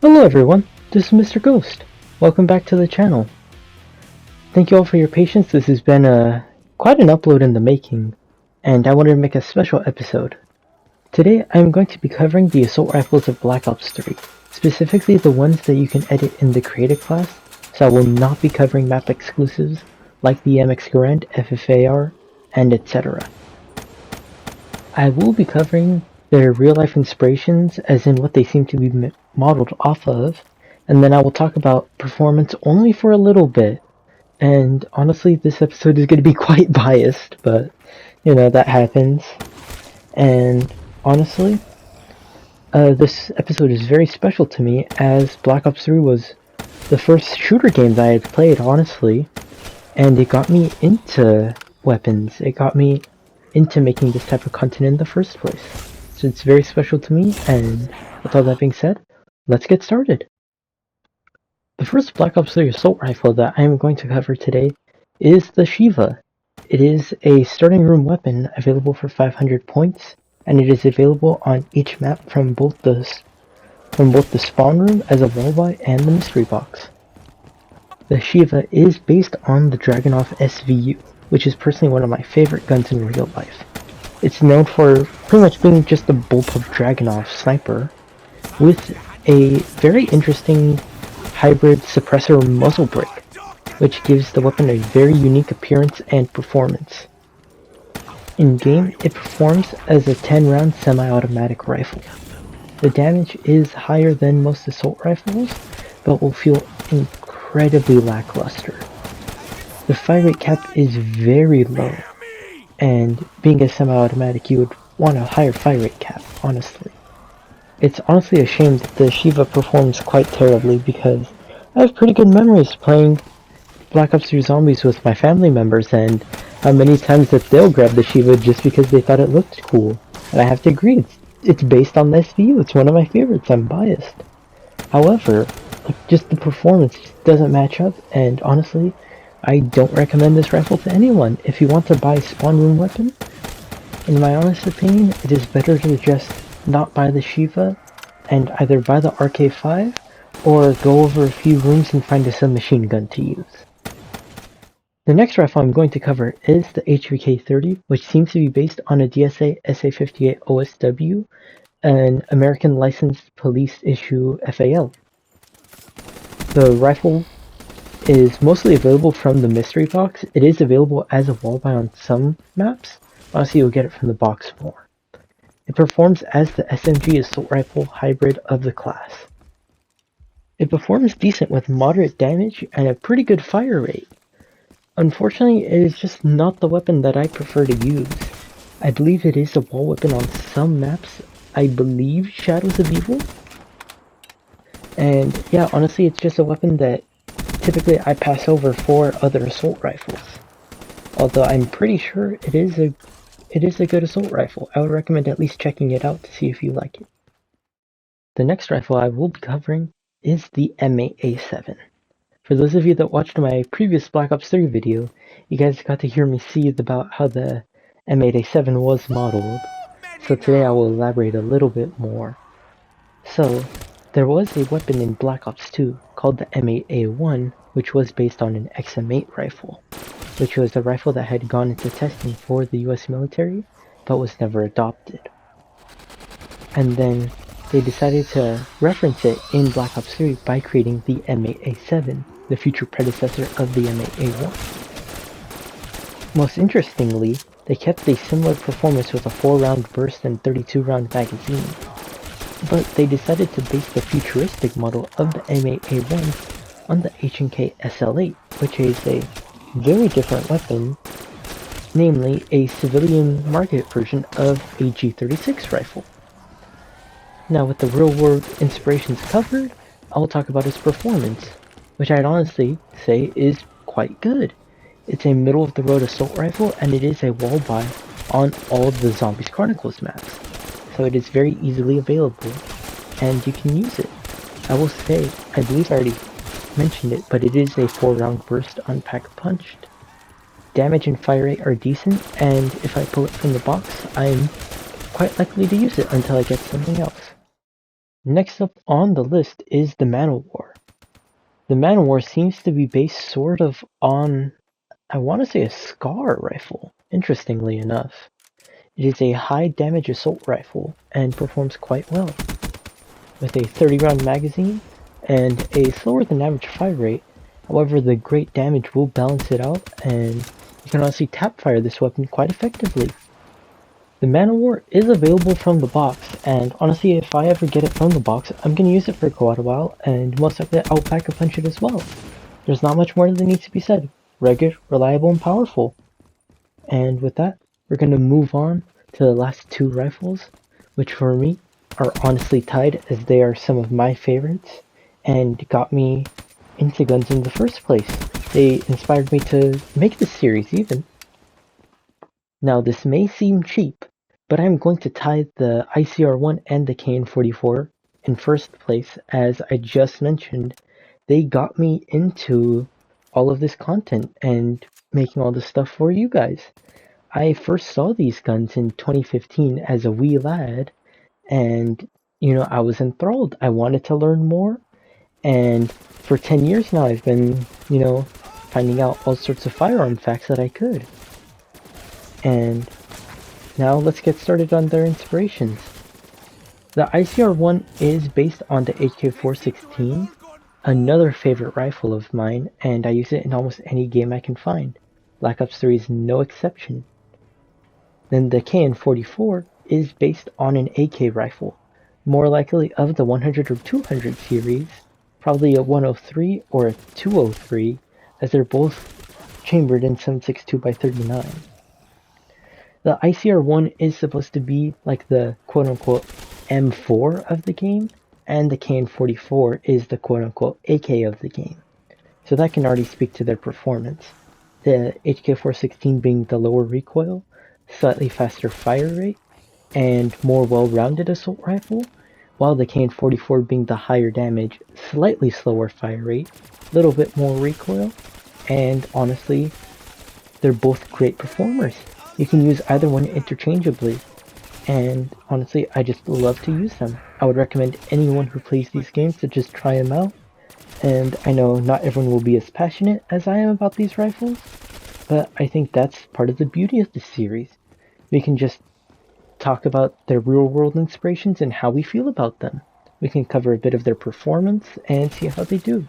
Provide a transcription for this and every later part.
Hello everyone, this is Mr. Ghost. Welcome back to the channel. Thank you all for your patience. This has been quite an upload in the making, and I wanted to make a special episode. Today I am going to be covering the assault rifles of Black Ops 3, specifically the ones that you can edit in the Creative class, so I will not be covering map exclusives like the MX Garand, FFAR, and etc. I will be covering their real-life inspirations, as in what they seem to be modeled off of, and then I will talk about performance only for a little bit. And honestly, this episode is going to be quite biased, but you know, that happens. And honestly, this episode is very special to me, as Black Ops 3 was the first shooter game that I had played, honestly, and it got me into weapons. It got me into making this type of content in the first place. So it's very special to me, and with all that being said, let's get started. The first Black Ops 3 assault rifle that I am going to cover today is the Shiva. It is a starting room weapon available for 500 points, and it is available on each map from both the spawn room as a wall buy and the mystery box. The Shiva is based on the Dragunov SVU, which is personally one of my favorite guns in real life. It's known for pretty much being just a bullpup Dragunov sniper, with a very interesting hybrid suppressor muzzle brake, which gives the weapon a very unique appearance and performance. In game, it performs as a 10-round semi-automatic rifle. The damage is higher than most assault rifles, but will feel incredibly lackluster. The fire rate cap is very low, and being a semi-automatic, you would want a higher fire rate cap, honestly. It's honestly a shame that the Shiva performs quite terribly, because I have pretty good memories playing Black Ops 3 Zombies with my family members, and how many times that they'll grab the Shiva just because they thought it looked cool. And I have to agree, it's based on the SVU, it's one of my favorites, I'm biased. However, just the performance just doesn't match up, and honestly, I don't recommend this rifle to anyone. If you want to buy a spawn room weapon, in my honest opinion, it is better to just not buy the Shiva, and either buy the RK5, or go over a few rooms and find a submachine gun to use. The next rifle I'm going to cover is the HVK-30, which seems to be based on a DSA SA-58 OSW, an American Licensed Police Issue FAL. The rifle is mostly available from the mystery box. It is available as a wall buy on some maps. Honestly, you'll get it from the box more. It performs as the SMG assault rifle hybrid of the class. It performs decent with moderate damage and a pretty good fire rate. Unfortunately, it is just not the weapon that I prefer to use. I believe it is a wall weapon on some maps. I believe Shadows of Evil. And yeah, honestly, it's just a weapon that typically I pass over for other assault rifles. Although I'm pretty sure it is a good assault rifle. I would recommend at least checking it out to see if you like it. The next rifle I will be covering is the M8A7. For those of you that watched my previous Black Ops 3 video, you guys got to hear me seethe about how the M8A7 was modeled, so today I will elaborate a little bit more. So, there was a weapon in Black Ops 2 called the M8A1, which was based on an XM8 rifle, which was a rifle that had gone into testing for the US military, but was never adopted. And then they decided to reference it in Black Ops 3 by creating the M8A7, the future predecessor of the M8A1. Most interestingly, they kept a similar performance with a 4-round burst and 32-round magazine, but they decided to base the futuristic model of the M8A1 on the H&K SL8, which is a very different weapon, namely a civilian market version of a G36 rifle. Now, with the real-world inspirations covered, I will talk about its performance, which I'd honestly say is quite good. It's a middle-of-the-road assault rifle, and it is a wall buy on all of the Zombies Chronicles maps, so it is very easily available, and you can use it. I will say, I believe I already mentioned it, but it is a 4-round burst unpack punched. Damage and fire rate are decent, and if I pull it from the box, I'm quite likely to use it until I get something else. Next up on the list is the Man-O-War. The Man-O-War seems to be based sort of on, I want to say, a SCAR rifle, interestingly enough. It is a high damage assault rifle and performs quite well. With a 30-round magazine and a slower than average fire rate, however the great damage will balance it out, and you can honestly tap fire this weapon quite effectively. The Man-O-War is available from the box, and honestly if I ever get it from the box, I'm going to use it for quite a while, and most likely I'll pack a punch it as well. There's not much more that needs to be said. Rugged, reliable, and powerful. And with that, we're going to move on to the last two rifles, which for me are honestly tied as they are some of my favorites and got me into guns in the first place. They inspired me to make this series even. Now this may seem cheap, but I'm going to tie the ICR-1 and the KN-44 in first place. As I just mentioned, they got me into all of this content and making all this stuff for you guys. I first saw these guns in 2015 as a wee lad, and I was enthralled. I wanted to learn more, and for 10 years now I've been, finding out all sorts of firearm facts that I could. And now let's get started on their inspirations. The ICR-1 is based on the HK416, another favorite rifle of mine, and I use it in almost any game I can find. Black Ops 3 is no exception. Then the KN-44 is based on an AK rifle, more likely of the 100 or 200 series, probably a 103 or a 203, as they're both chambered in 7.62x39. The ICR-1 is supposed to be like the quote-unquote M4 of the game, and the KN-44 is the quote-unquote AK of the game. So that can already speak to their performance. The HK416 being the lower recoil, slightly faster fire rate, and more well-rounded assault rifle, while the KN-44 being the higher damage, slightly slower fire rate, little bit more recoil, and honestly, they're both great performers. You can use either one interchangeably, and honestly, I just love to use them. I would recommend anyone who plays these games to just try them out, and I know not everyone will be as passionate as I am about these rifles, but I think that's part of the beauty of this series. We can just talk about their real-world inspirations and how we feel about them. We can cover a bit of their performance and see how they do.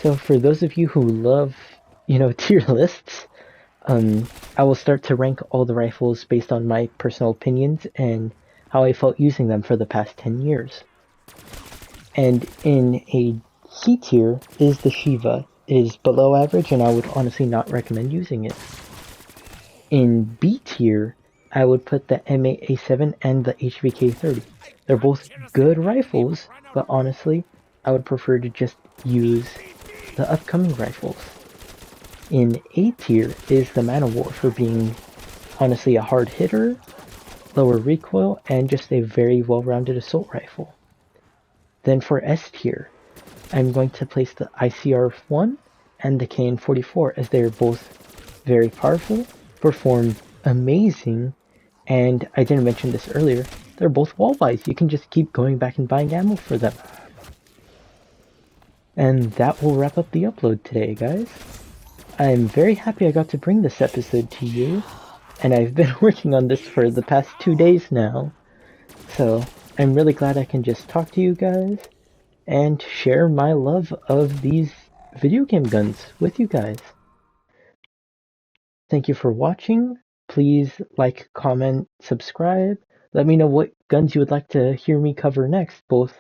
So for those of you who love, tier lists, I will start to rank all the rifles based on my personal opinions and how I felt using them for the past 10 years. And in a C tier is the Shiva. It is below average and I would honestly not recommend using it. In B tier, I would put the M8A7 and the HVK30. They're both good rifles, but honestly, I would prefer to just use the upcoming rifles. In A tier is the Man-O-War for being honestly a hard hitter, lower recoil, and just a very well-rounded assault rifle. Then for S tier, I'm going to place the ICR-1 and the KN-44 as they are both very powerful, perform amazing, and I didn't mention this earlier, they're both wall buys. You can just keep going back and buying ammo for them. And that will wrap up the upload today, guys. I'm very happy I got to bring this episode to you, and I've been working on this for the past 2 days now, so I'm really glad I can just talk to you guys and share my love of these video game guns with you guys. Thank you for watching. Please like, comment, subscribe. Let me know what guns you would like to hear me cover next, both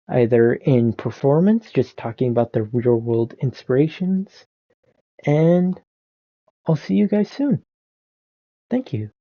either in performance, just talking about the real world inspirations, and I'll see you guys soon. Thank you.